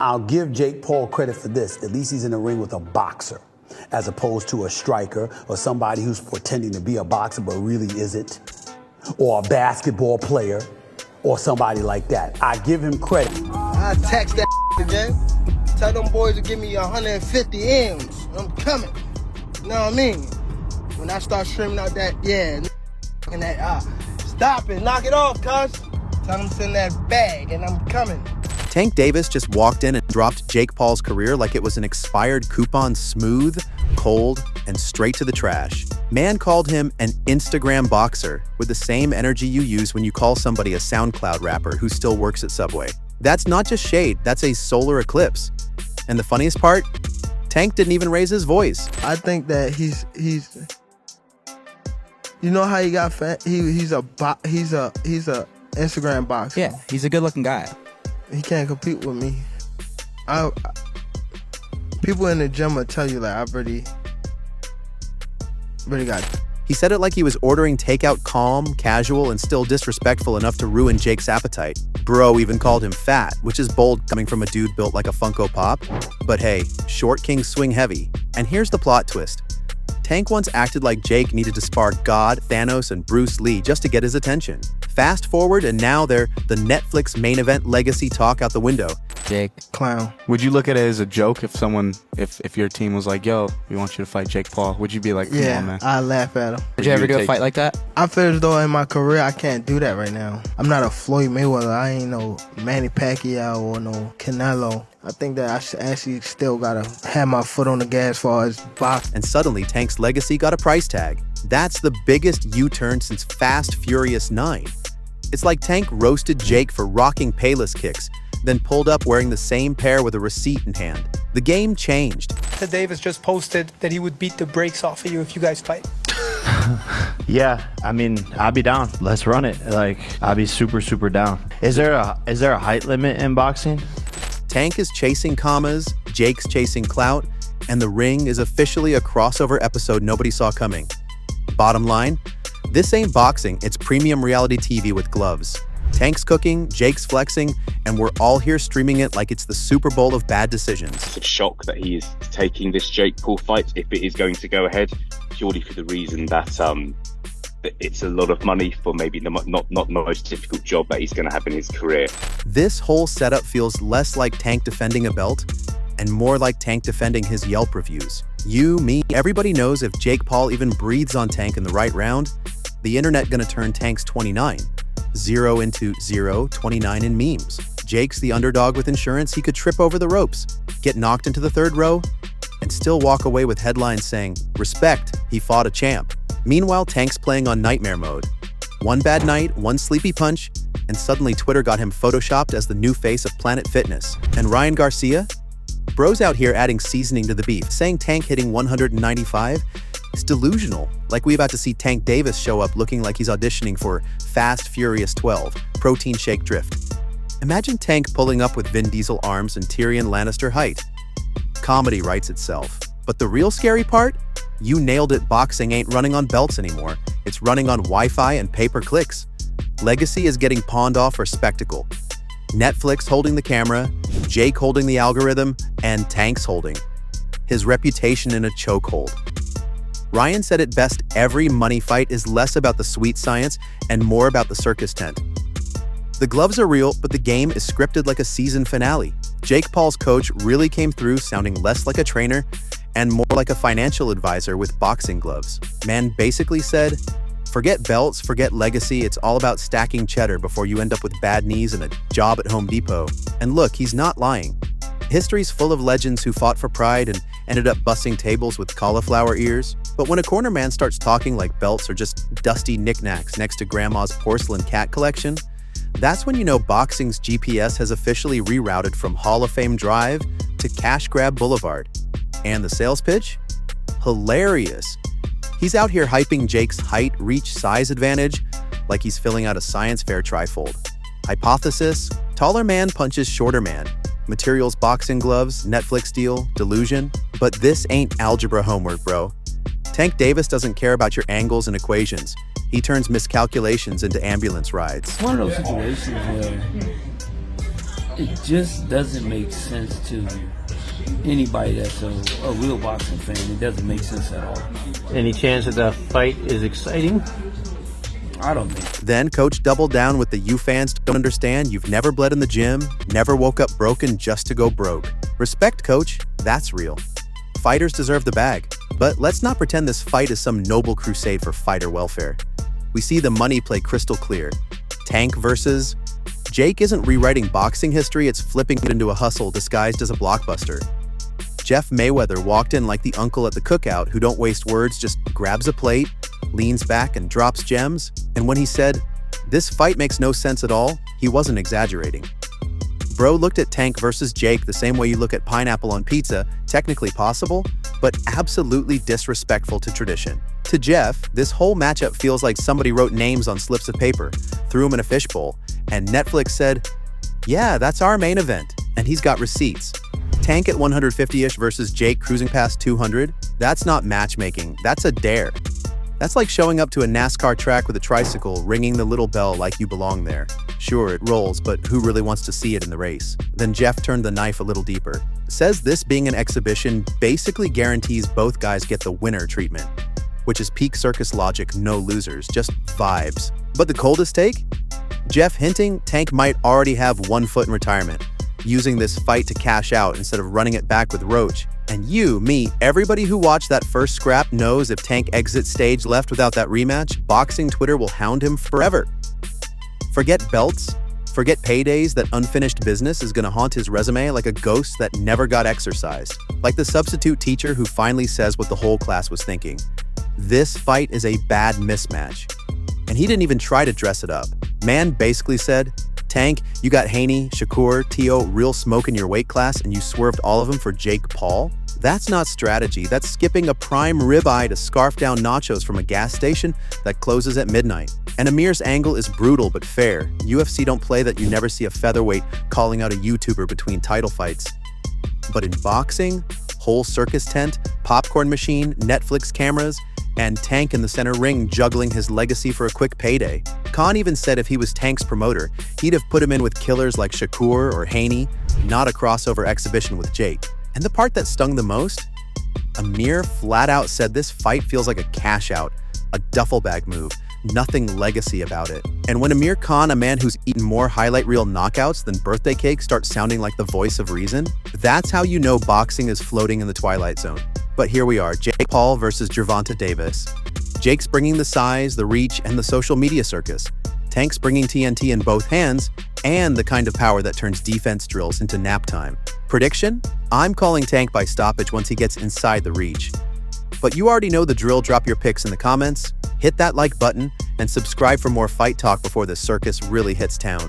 I'll give Jake Paul credit for this. At least he's in the ring with a boxer, as opposed to a striker or somebody who's pretending to be a boxer but really isn't, or a basketball player, or somebody like that. I give him credit. I text that again. Tell them boys to give me 150 M's. I'm coming. You know what I mean? When I start streaming out that, and that, stop it, knock it off, cuz. Tell them to send that bag, and I'm coming. Tank Davis just walked in and dropped Jake Paul's career like it was an expired coupon, smooth, cold, and straight to the trash. Man called him an Instagram boxer with the same energy you use when you call somebody a SoundCloud rapper who still works at Subway. That's not just shade, that's a solar eclipse. And the funniest part, Tank didn't even raise his voice. I think that he's you know how he got fat? He's a Instagram boxer. Yeah, he's a good-looking guy. He can't compete with me. People in the gym will tell you, like, I've really got it. He said it like he was ordering takeout calm, casual, and still disrespectful enough to ruin Jake's appetite. Bro even called him fat, which is bold coming from a dude built like a Funko Pop. But hey, short kings swing heavy. And here's the plot twist. Tank once acted like Jake needed to spar God, Thanos, and Bruce Lee just to get his attention. Fast forward, and now they're the Netflix main event legacy talk out the window. Jake. Clown. Would you look at it as a joke if someone, if your team was like, yo, we want you to fight Jake Paul? Would you be like, come on, man? I laugh at him. Did you ever do a fight like that? I feel as though in my career I can't do that right now. I'm not a Floyd Mayweather. I ain't no Manny Pacquiao or no Canelo. I think that I should actually still gotta have my foot on the gas as far as boxing. And suddenly, Tank's legacy got a price tag. That's the biggest U-turn since Fast Furious 9. It's like Tank roasted Jake for rocking Payless kicks, then pulled up wearing the same pair with a receipt in hand. The game changed. Davis just posted that he would beat the brakes off of you if you guys fight. Yeah, I mean, I'd be down. Let's run it. Like, I'd be super, super down. Is there a height limit in boxing? Tank is chasing commas, Jake's chasing clout, and the ring is officially a crossover episode nobody saw coming. Bottom line, this ain't boxing, it's premium reality TV with gloves. Tank's cooking, Jake's flexing, and we're all here streaming it like it's the Super Bowl of bad decisions. It's a shock that he is taking this Jake Paul fight, if it is going to go ahead, purely for the reason that it's a lot of money for maybe not the most difficult job that he's going to have in his career. This whole setup feels less like Tank defending a belt and more like Tank defending his Yelp reviews. You, me, everybody knows if Jake Paul even breathes on Tank in the right round, the internet gonna turn Tank's 29. 0 into 0, 29 in memes. Jake's the underdog with insurance, he could trip over the ropes, get knocked into the third row, and still walk away with headlines saying, respect, he fought a champ. Meanwhile, Tank's playing on nightmare mode. One bad night, one sleepy punch, and suddenly Twitter got him photoshopped as the new face of Planet Fitness. And Ryan Garcia? Bro's out here adding seasoning to the beef, saying Tank hitting 195 is delusional, like we about to see Tank Davis show up looking like he's auditioning for Fast Furious 12, Protein Shake Drift. Imagine Tank pulling up with Vin Diesel arms and Tyrion Lannister height. Comedy writes itself. But the real scary part? You nailed it, boxing ain't running on belts anymore. It's running on Wi-Fi and pay-per-clicks. Legacy is getting pawned off for spectacle. Netflix holding the camera, Jake holding the algorithm, and Tank's holding his reputation in a chokehold. Ryan said it best, every money fight is less about the sweet science and more about the circus tent. The gloves are real, but the game is scripted like a season finale. Jake Paul's coach really came through sounding less like a trainer and more like a financial advisor with boxing gloves. Man basically said, forget belts, forget legacy, it's all about stacking cheddar before you end up with bad knees and a job at Home Depot. And look, he's not lying. History's full of legends who fought for pride and ended up bussing tables with cauliflower ears. But when a corner man starts talking like belts are just dusty knickknacks next to grandma's porcelain cat collection, that's when you know boxing's GPS has officially rerouted from Hall of Fame Drive to Cash Grab Boulevard. And the sales pitch? Hilarious. He's out here hyping Jake's height, reach, size advantage like he's filling out a science fair trifold. Hypothesis, taller man punches shorter man. Materials boxing gloves, Netflix deal, delusion. But this ain't algebra homework, bro. Tank Davis doesn't care about your angles and equations. He turns miscalculations into ambulance rides. It's one of those situations where It just doesn't make sense to anybody that's a real boxing fan. It doesn't make sense at all. Any chance that the fight is exciting? I don't think. Then Coach doubled down with the "you fans don't understand, you've never bled in the gym, never woke up broken just to go broke." Respect, Coach, that's real. Fighters deserve the bag. But let's not pretend this fight is some noble crusade for fighter welfare. We see the money play crystal clear. Tank versus... Jake isn't rewriting boxing history, it's flipping it into a hustle disguised as a blockbuster. Jeff Mayweather walked in like the uncle at the cookout who don't waste words, just grabs a plate, leans back and drops gems. And when he said, "This fight makes no sense at all," he wasn't exaggerating. Bro looked at Tank versus Jake the same way you look at pineapple on pizza, technically possible, but absolutely disrespectful to tradition. To Jeff, this whole matchup feels like somebody wrote names on slips of paper, threw them in a fishbowl, and Netflix said, "Yeah, that's our main event," and he's got receipts. Tank at 150-ish versus Jake cruising past 200, that's not matchmaking, that's a dare. That's like showing up to a NASCAR track with a tricycle, ringing the little bell like you belong there. Sure, it rolls, but who really wants to see it in the race? Then Jeff turned the knife a little deeper. Says this being an exhibition basically guarantees both guys get the winner treatment, which is peak circus logic, no losers, just vibes. But the coldest take? Jeff hinting Tank might already have one foot in retirement, using this fight to cash out instead of running it back with Roach. And you, me, everybody who watched that first scrap knows if Tank exits stage left without that rematch, boxing Twitter will hound him forever. Forget belts, forget paydays, that unfinished business is gonna haunt his resume like a ghost that never got exercised. Like the substitute teacher who finally says what the whole class was thinking. This fight is a bad mismatch. And he didn't even try to dress it up. Man basically said, "Tank, you got Haney, Shakur, Tio, real smoke in your weight class, and you swerved all of them for Jake Paul? That's not strategy, that's skipping a prime ribeye to scarf down nachos from a gas station that closes at midnight." And Amir's angle is brutal but fair. UFC don't play that you never see a featherweight calling out a YouTuber between title fights. But in boxing, whole circus tent, popcorn machine, Netflix cameras, and Tank in the center ring juggling his legacy for a quick payday. Khan even said if he was Tank's promoter, he'd have put him in with killers like Shakur or Haney, not a crossover exhibition with Jake. And the part that stung the most? Amir flat out said this fight feels like a cash out, a duffel bag move, nothing legacy about it. And when Amir Khan, a man who's eaten more highlight reel knockouts than birthday cake, starts sounding like the voice of reason, that's how you know boxing is floating in the twilight zone. But here we are, Jake Paul versus Gervonta Davis. Jake's bringing the size, the reach, and the social media circus. Tank's bringing TNT in both hands, and the kind of power that turns defense drills into nap time. Prediction? I'm calling Tank by stoppage once he gets inside the reach. But you already know the drill, drop your picks in the comments, hit that like button, and subscribe for more fight talk before the circus really hits town.